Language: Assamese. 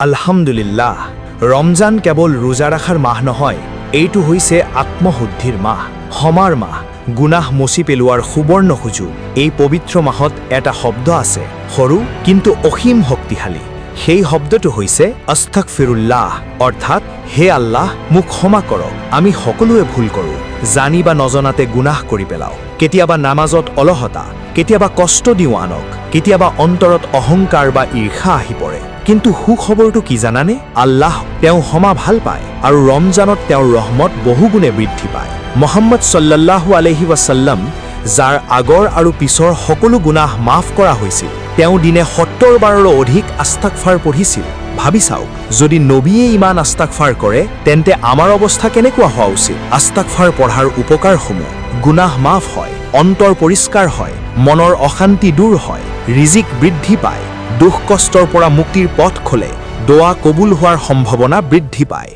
আলহামদুলিল্লাহ, ৰমজান কেৱল ৰোজা ৰখাৰ মাহ নহয়, এইটো হৈছে আত্মশুদ্ধিৰ মাহ, ক্ষমাৰ মাহ, গুনাহ মচি পেলোৱাৰ সুবৰ্ণ সুযোগ। এই পবিত্ৰ মাহত এটা শব্দ আছে, সৰু কিন্তু অসীম শক্তিশালী। সেই শব্দটো হৈছে আস্তাগফিৰুল্লাহ, অৰ্থাৎ হে আল্লাহ, মোক ক্ষমা কৰক, আমি সকলোৱে ভুল কৰোঁ, জানি বা নজনাতে গুনাহ কৰি পেলাওঁ। কেতিয়াবা নামাজত অলহতা, কেতিয়াবা কষ্ট দিওঁ আনক, কেতিয়াবা অন্তৰত অহংকাৰ বা ঈৰ্ষা আহি পৰে। কিন্তু সুখবৰটো কি জানানে? আল্লাহ তেওঁ ক্ষমা ভাল পায় আৰু ৰমজানত তেওঁৰ ৰহমত বহুগুণে বৃদ্ধি পায়। মুহাম্মদ সাল্লাল্লাহু আলাইহি ওয়াসাল্লাম, যাৰ আগৰ আৰু পিছৰ সকলো গুনাহ মাফ কৰা হৈছিল, তেওঁ দিনে ৭০ বাৰৰো অধিক আস্তাগফাৰ পঢ়িছিল। ভাবি চাওক, যদি নবীয়ে ইমান আস্তাগফাৰ কৰে, তেন্তে আমাৰ অৱস্থা কেনেকুৱা হোৱা উচিত? আস্তাগফাৰ পঢ়াৰ উপকাৰসমূহ: গুনাহ মাফ হয়, অন্তৰ পৰিষ্কাৰ হয়, মনৰ অশান্তি দূৰ হয়, ৰিজিক বৃদ্ধি পায়, দুখ কষ্টৰ পৰা মুক্তিৰ পথ খোলে, দোৱা কবুল হোৱাৰ সম্ভাৱনা বৃদ্ধি পায়।